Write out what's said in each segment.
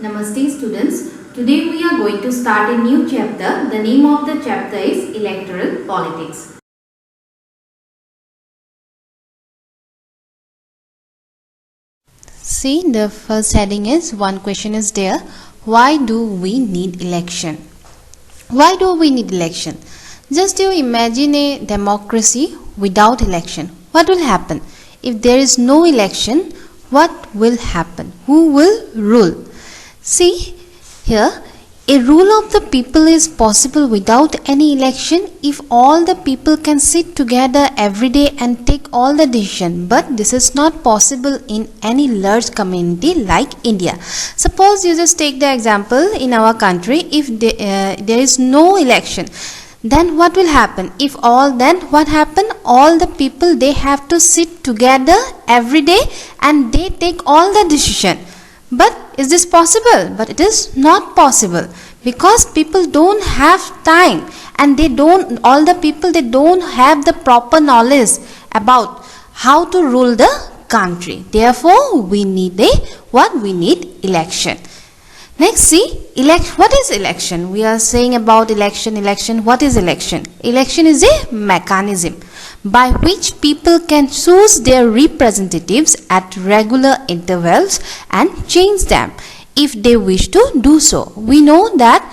Namaste students. Today we are going to start a new chapter. The name of the chapter is Electoral Politics. See, the first heading is, one question is there. Why do we need election? Why do we need election? Just you imagine a democracy without election. What will happen? If there is no election, what will happen? Who will rule? See, here, a rule of the people is possible without any election if all the people can sit together every day and take all the decision. But this is not possible in any large community like India. Suppose you just take the example in our country. If there is no election, then what will happen? What happen? All the people, they have to sit together every day and they take all the decision. But is this possible? But it is not possible, because people don't have time and all the people don't have the proper knowledge about how to rule the country. Therefore, we need election. Next, see, what is election? We are saying about election. What is election? Election is a mechanism by which people can choose their representatives at regular intervals and change them if they wish to do so. We know that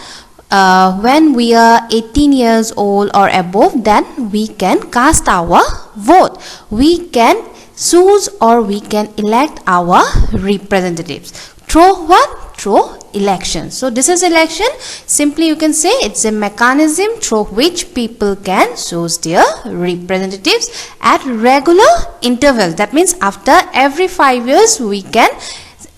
when we are 18 years old or above, then we can cast our vote. We can choose or we can elect our representatives through what? Through election. So this is election. Simply you can say it's a mechanism through which people can choose their representatives at regular intervals. That means after every 5 years we can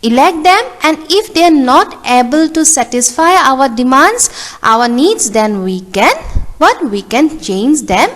elect them, and if they are not able to satisfy our demands, our needs, then we can change them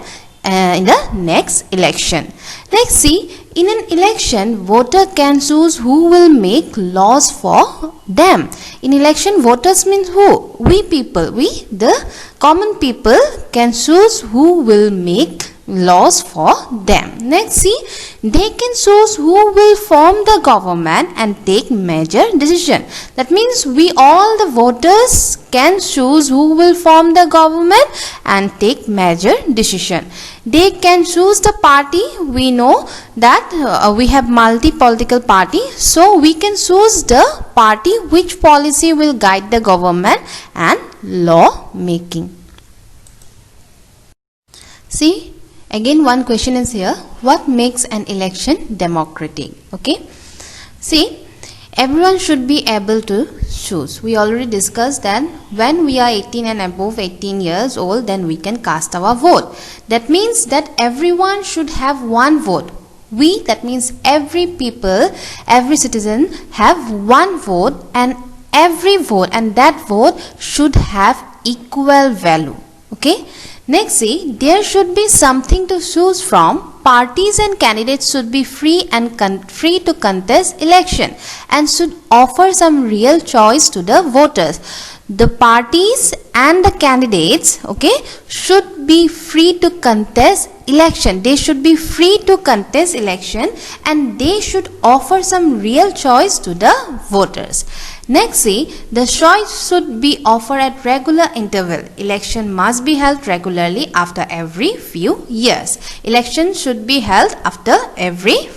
in the next election. Next, see, in an election, voter can choose who will make laws for them. In election, voters means who? We people. We, the common people, can choose who will make laws for them. Next, see, they can choose who will form the government and take major decision. That means we, all the voters, can choose who will form the government and take major decision. They can choose the party. We know that we have multi-political party, so we can choose the party which policy will guide the government and law making. See, again one question is here. What makes an election democratic? Okay. See, everyone should be able to choose. We already discussed that when we are 18 and above 18 years old, then we can cast our vote. That means that everyone should have one vote. We, that means every people, every citizen have one vote, and every vote, and that vote should have equal value. Okay. Next, see, there should be something to choose from. Parties and candidates should be free to contest election and should offer some real choice to the voters. The parties and the candidates, okay, should be free to contest election. They should be free to contest election and they should offer some real choice to the voters. Next, see, the choice should be offered at regular interval. Election must be held regularly after every few years. Election should be held after every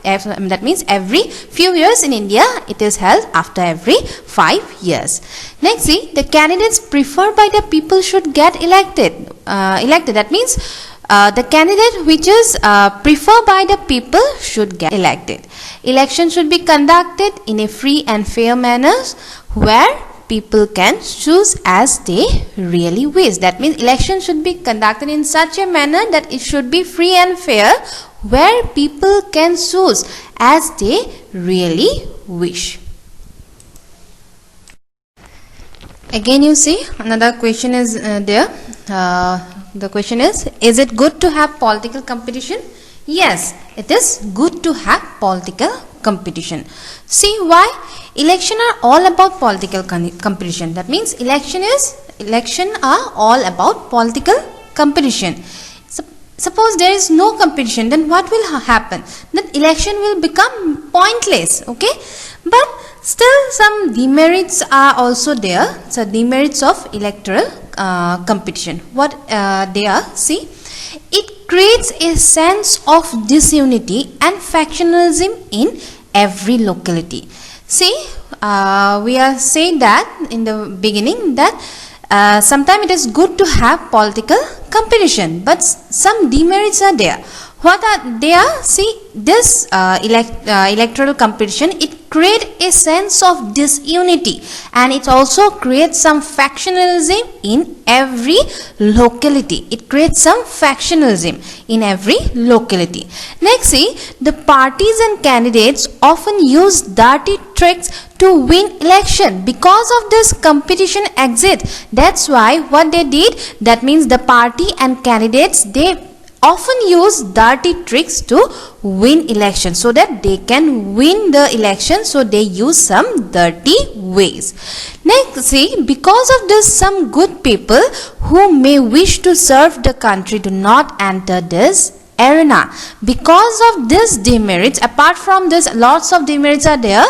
that means every few years. In India, it is held after every 5 years. Next, see, the candidates preferred by the people should get elected. That means the candidate which is preferred by the people should get elected. Election should be conducted in a free and fair manner where people can choose as they really wish. That means election should be conducted in such a manner that it should be free and fair where people can choose as they really wish. Again, you see, another question is there. The question is it good to have political competition? Yes, it is good to have political competition. See why? Election are all about political competition. That means election are all about political competition. Suppose there is no competition, then what will happen? That election will become pointless. Okay, But still some demerits are also there. So demerits of electoral competition. What they are? See, it creates a sense of disunity and factionalism in every locality. See, we are saying that in the beginning that sometimes it is good to have political competition, but some demerits are there. What are they are? See, this electoral competition, it creates a sense of disunity, and it also creates some factionalism in every locality. It creates some factionalism in every locality. Next, see, the parties and candidates often use dirty tricks to win election. Because of this competition exists. That's why what they did, that means the party and candidates, they often use dirty tricks to win election, so that they can win the election, so they use some dirty ways. Next, see, because of this, some good people who may wish to serve the country do not enter this arena. Because of this demerits, apart from this lots of demerits are there.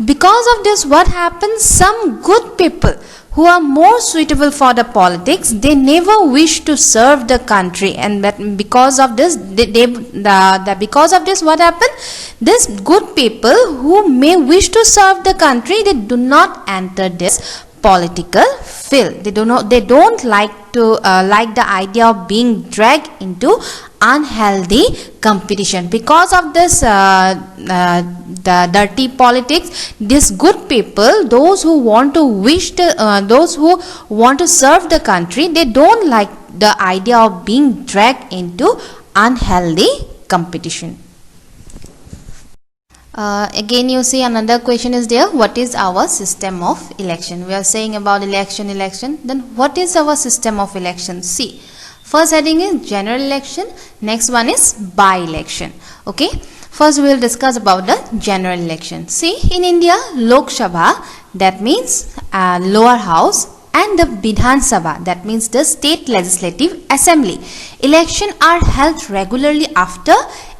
Because of this, what happens, some good people who are more suitable for the politics, they never wish to serve the country, and that because of this, because of this, what happened? This good people who may wish to serve the country, they do not enter this political field. They don't like to like the idea of being dragged into unhealthy competition. Because of this the dirty politics, these good people, those who want to serve the country, they don't like the idea of being dragged into unhealthy competition. Again, you see another question is there. What is our system of election? We are saying about election. Then what is our system of election? See, first heading is general election. Next one is by-election. Okay. First we will discuss about the general election. See, in India, Lok Sabha, that means lower house, and the Vidhan Sabha, that means the state legislative assembly. Election are held regularly after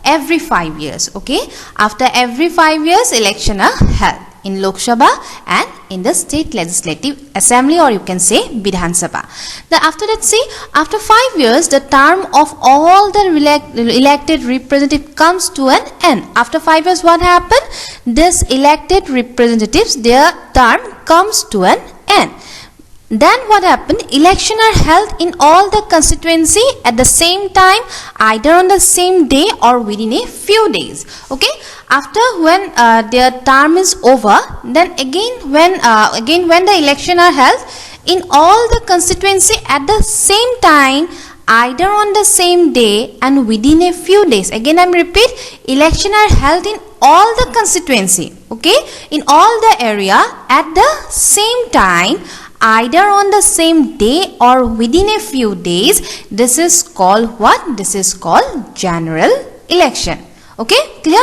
every 5 years. Okay, after every 5 years, election are held in Lok Sabha and in the state legislative assembly, or you can say Vidhan Sabha. After that, see, after 5 years, the term of all the elected representatives comes to an end. After 5 years, what happened? This elected representatives, their term comes to an end. Then what happened? Election are held in all the constituency at the same time, either on the same day or within a few days. Okay. After when their term is over, then again when the election are held in all the constituency at the same time, either on the same day and within a few days. Again, I am repeat, election are held in all the constituency. Okay, in all the area at the same time, either on the same day or within a few days. This is called what? This is called general election. Okay, clear?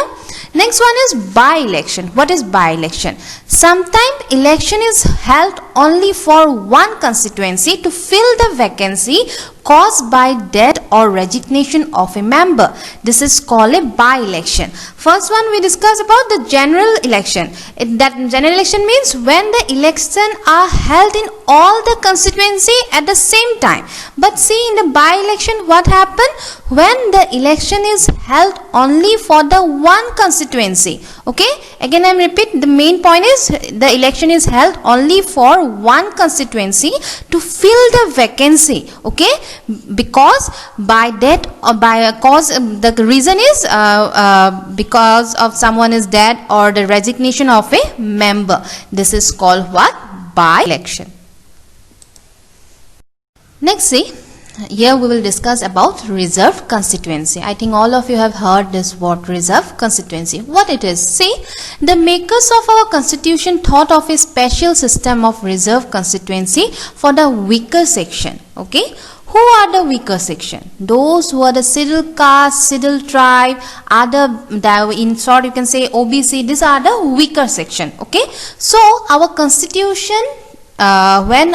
Next one is by-election. What is by-election? Sometimes election is held only for one constituency to fill the vacancy caused by death or resignation of a member. This is called a by-election. First one we discuss about the general election. That general election means when the election are held in all the constituency at the same time. But see, in the by-election, what happened? When the election is held only for the one constituency. Okay, again I am repeat, the main point is the election is held only for one constituency to fill the vacancy. Okay, because by death or by a cause, the reason is because of someone is dead or the resignation of a member. This is called what? By-election. Next, see, here we will discuss about reserved constituency. I think all of you have heard this word, reserved constituency. What it is? See, the makers of our constitution thought of a special system of reserved constituency for the weaker section. Okay, who are the weaker section? Those who are the scheduled caste, scheduled tribe, in short you can say OBC. These are the weaker section. Okay, so our constitution, when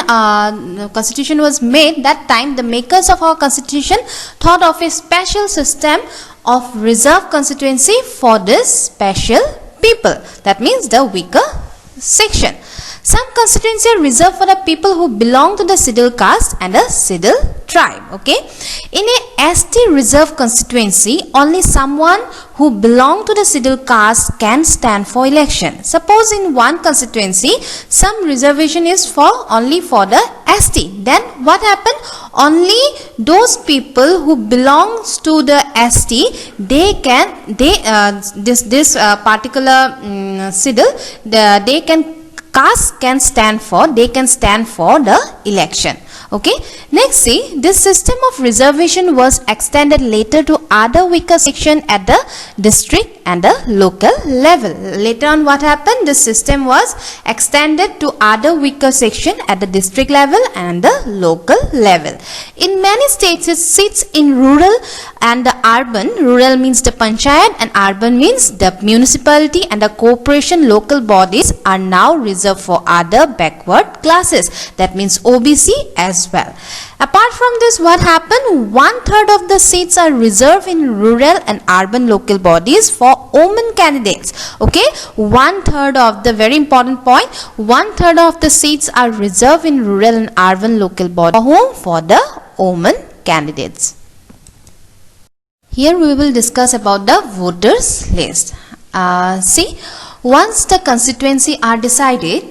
constitution was made, that time the makers of our constitution thought of a special system of reserved constituency for this special people. That means the weaker section. Some constituency are reserved for the people who belong to the scheduled caste and a scheduled tribe. Okay, in a ST reserved constituency, only someone who belong to the scheduled caste can stand for election. Suppose in one constituency some reservation is for only for the ST, then what happen? Only those people who belongs to the ST, they can this particular schedule, they can caste can stand for, they can stand for the election. Okay, next see, this system of reservation was extended later to other weaker section at the district and the local level. Later on what happened? This system was extended to other weaker section at the district level and the local level. In many states it sits in rural and the urban. Rural means the panchayat and urban means the municipality and the corporation local bodies are now reserved for other backward classes. That means OBC as well. Apart from this, what happened? 1/3 of the seats are reserved in rural and urban local bodies for women candidates. Okay, 1/3 of the, very important point, 1/3 of the seats are reserved in rural and urban local bodies. For whom? For the women candidates. Here we will discuss about the voters list. See, once the constituency are decided,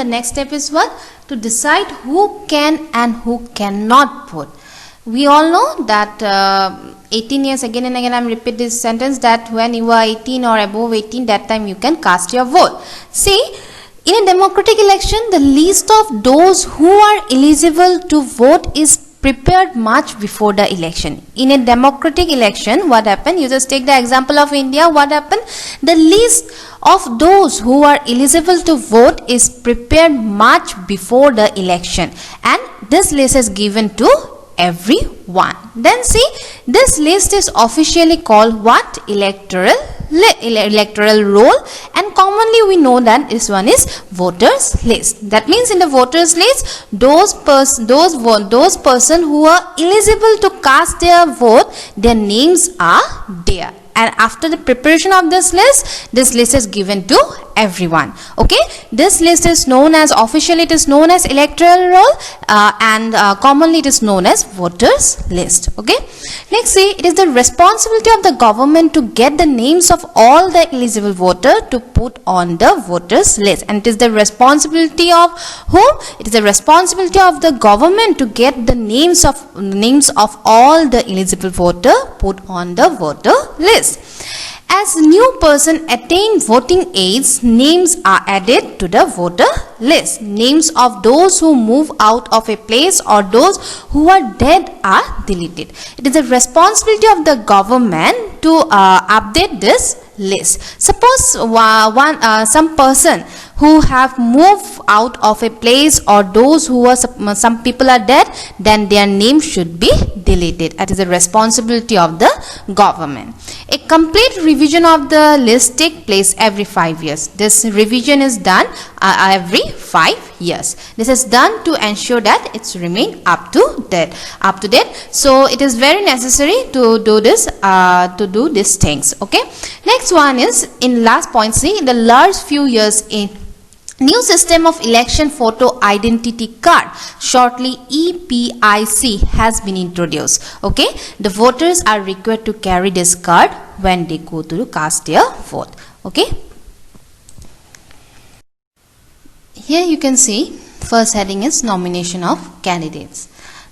the next step is what? To decide who can and who cannot vote. We all know that 18 years, again and again I am repeat this sentence, that when you are 18 or above 18, that time you can cast your vote. See, in a democratic election, the list of those who are eligible to vote is prepared much before the election. In a democratic election, what happened? You just take the example of India. What happened? The list of those who are eligible to vote is prepared much before the election, and this list is given to everyone. Then see, this list is officially called what? Electoral roll, and commonly we know that this one is voters list. That means in the voters list, those person who are eligible to cast their vote, their names are there. And after the preparation of this list is given to everyone. Okay, this list is known as, officially it is known as electoral roll, and commonly it is known as voters list. Okay, next see, it is the responsibility of the government to get the names of all the eligible voters to put on the voters list. And it is the responsibility of whom? It is the responsibility of the government to get the names of all the eligible voter put on the voter list. As new person attain voting age, names are added to the voter list. Names of those who move out of a place or those who are dead are deleted. It is the responsibility of the government to update this list. Suppose some person who have moved out of a place or those who are some people are dead, then their name should be deleted. That is the responsibility of the government. A complete revision of the list takes place every 5 years. This revision is done every 5 years. This is done to ensure that it's remain up to date. So it is very necessary to do this, to do these things. Okay. Next one is, in last point, see, in the last few years, in new system of election photo identity card, shortly EPIC, has been introduced. Okay, the voters are required to carry this card when they go to cast their vote. Okay, here you can see first heading is nomination of candidates.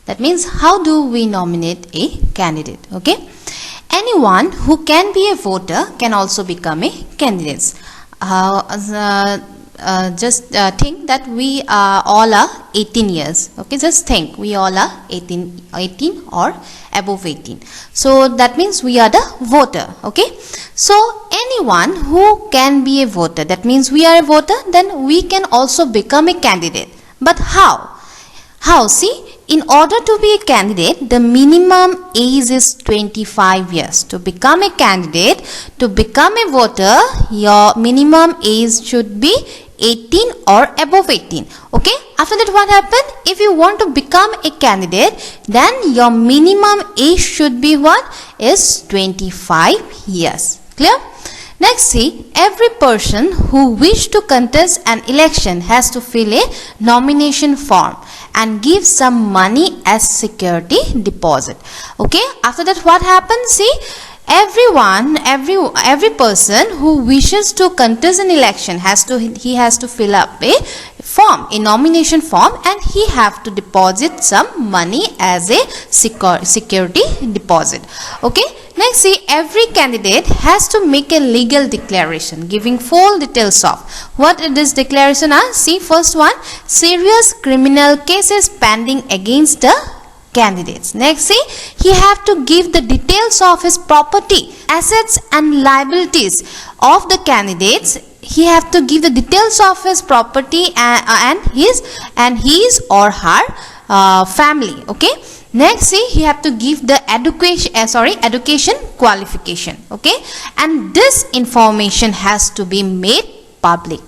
That means how do we nominate a candidate? Okay, anyone who can be a voter can also become a candidate. Just think that we all are 18 years. Okay, just think we all are 18 or above 18. So that means we are the voter. Okay, so anyone who can be a voter, that means we are a voter, then we can also become a candidate. But how? See, in order to be a candidate, the minimum age is 25 years. To become a candidate, to become a voter, your minimum age should be 18 or above 18. Okay, after that what happened? If you want to become a candidate, then your minimum age should be what? Is 25 years. Clear? Next, see, every person who wish to contest an election has to fill a nomination form and give some money as security deposit. Okay, after that what happens? See, every person who wishes to contest an election has to fill up a form, a nomination form, and he have to deposit some money as a security deposit. Okay, next, see, every candidate has to make a legal declaration giving full details of what this declaration are. See, first one, serious criminal cases pending against the candidates. Next, see, he have to give the details of his property, assets and liabilities of the candidates. He have to give the details of his property and his or her family. Okay, next, see, he have to give the education qualification. Okay, and this information has to be made public.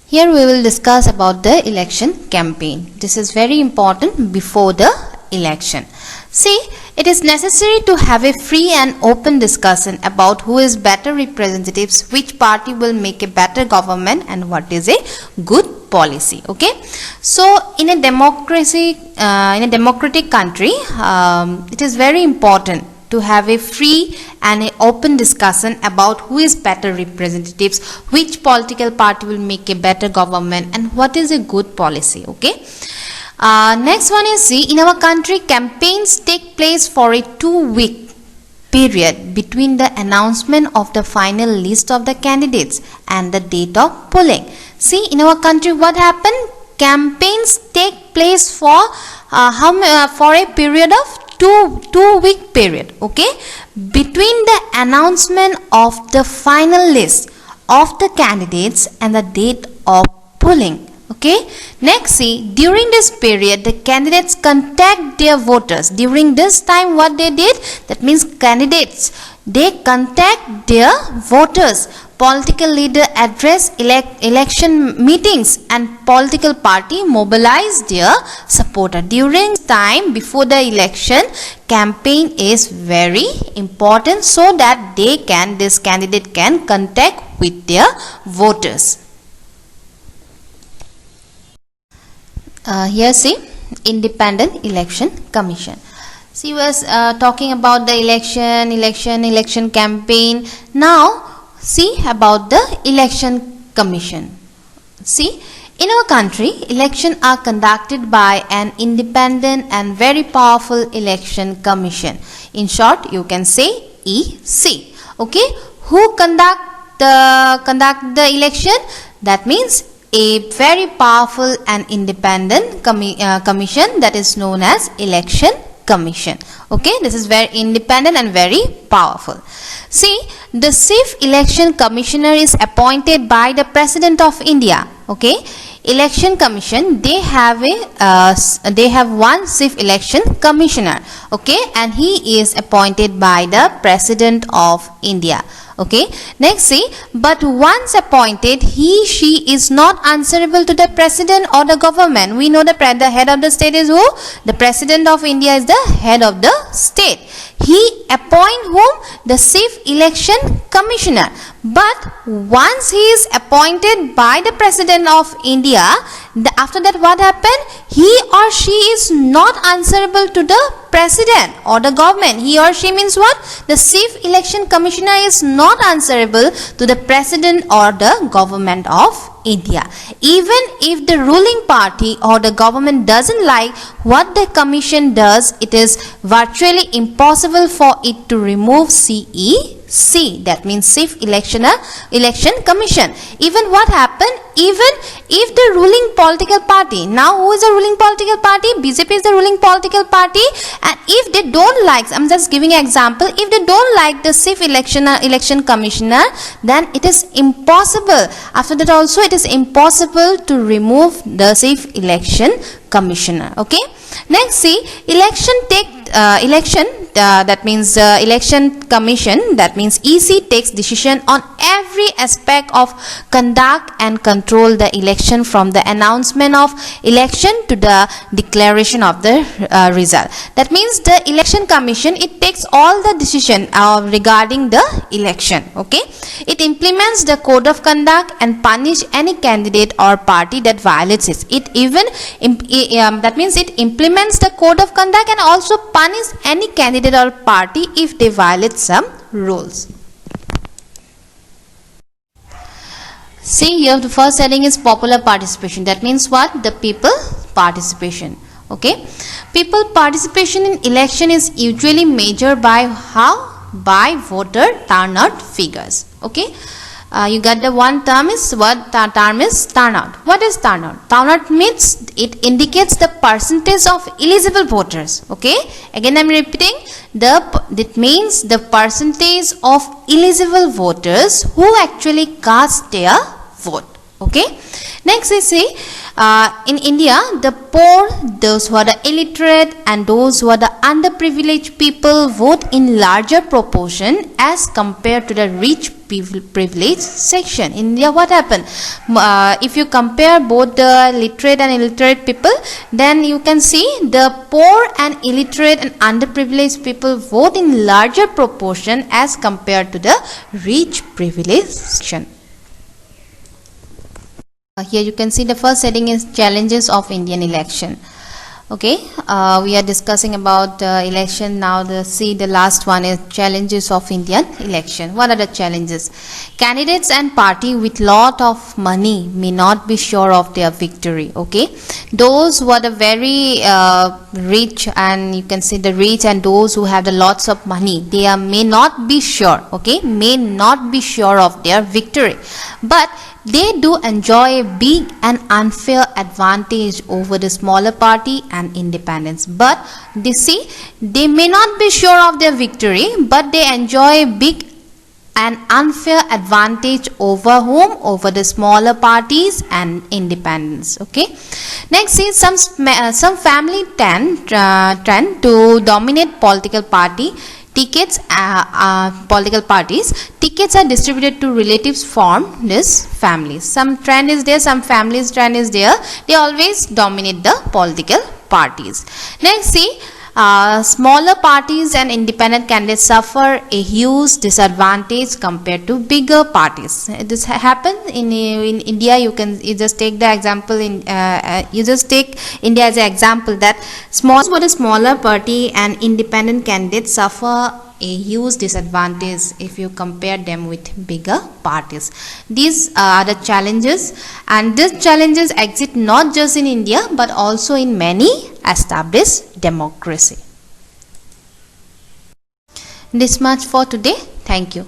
Here we will discuss about the election campaign. This is very important before the election. See, it is necessary to have a free and open discussion about who is better representatives, which party will make a better government, and what is a good policy. Okay, so in a democracy, in a democratic country, it is very important to have a free and an open discussion about who is better representatives, which political party will make a better government, and what is a good policy. Okay, next one is, see, in our country, campaigns take place for a 2-week period between the announcement of the final list of the candidates and the date of polling. See, in our country, what happened? Campaigns take place for for a period of 2-week period. Okay, between the announcement of the final list of the candidates and the date of polling. Okay, next, see, during this period the candidates contact their voters. During this time, what they did, that means candidates, they contact their voters. Political leader address election meetings, and political party mobilize their supporter. During time before the election, campaign is very important so that this candidate can contact with their voters. Here, see, Independent Election Commission. See, we was talking about the election campaign. Now see about the Election Commission. See, in our country, elections are conducted by an independent and very powerful election commission. In short, you can say EC. Okay, who conduct the election? That means a very powerful and independent commission, that is known as Election Commission. Okay, this is very independent and very powerful. See, the Chief Election Commissioner is appointed by the President of India. Okay, Election Commission, they have one Chief Election Commissioner. Okay, and he is appointed by the President of India. Okay, next, see, but once appointed, she is not answerable to the president or the government. We know the head of the state is who? The President of India is the head of the state. He appoint whom? The Chief Election Commissioner. But once he is appointed by the President of India, after that what happened? He or she is not answerable to the President or the government. He or she means what? The Chief Election Commissioner is not answerable to the President or the government of India. Even if the ruling party or the government doesn't like what the commission does, it is virtually impossible for it to remove CEC, that means Chief Election Commission. Even what happened? Even if the ruling political party, now who is the ruling political party? BJP is the ruling political party, and if they don't like, I'm just giving an example, if they don't like the Chief Election Commissioner, then it is impossible. After that also it is impossible to remove the Chief Election Commissioner. Okay, next, see, election that means election commission, that means EC, takes decision on every aspect of conduct and control the election from the announcement of election to the declaration of the result. That means the election commission, it takes all the decision regarding the election. Okay, it implements the code of conduct and punish any candidate or party that violates it. It even that means it implements the code of conduct and also punish any candidate or party if they violate some rules. See here, the first heading is popular participation. That means what? The people participation. Okay, people participation in election is usually measured by how? By voter turnout figures. Okay, you got the one term is what? Term is turnout. What is turnout? Turnout means it indicates the percentage of eligible voters. Okay, again I am repeating, it means the percentage of eligible voters who actually cast their vote. Okay, next we see in India, the poor, those who are the illiterate and those who are the underprivileged people vote in larger proportion as compared to the rich privileged section. In India, what happened? If you compare both the literate and illiterate people, then you can see the poor and illiterate and underprivileged people vote in larger proportion as compared to the rich privileged section. Here you can see the first heading is challenges of Indian election. Okay, we are discussing about election now. The last one is challenges of Indian election. What are the challenges? Candidates and party with lot of money may not be sure of their victory. Okay, those who are the very rich, and you can see the rich and those who have the lots of money, they may not be sure. Okay, may not be sure of their victory, but they do enjoy a big and unfair advantage over the smaller party and independents. But they see, they may not be sure of their victory, but they enjoy a big and unfair advantage over whom? Over the smaller parties and independents. Okay. Next is some family trend to dominate political party. Tickets, political parties, tickets are distributed to relatives from this families. Some trend is there, some families trend is there. They always dominate the political parties. Next, see, smaller parties and independent candidates suffer a huge disadvantage compared to bigger parties. This happens in India. You just take the example you just take India as an example, that smaller party and independent candidates suffer a huge disadvantage if you compare them with bigger parties. These are the challenges, and these challenges exist not just in India but also in many established democracy. This much for today. Thank you.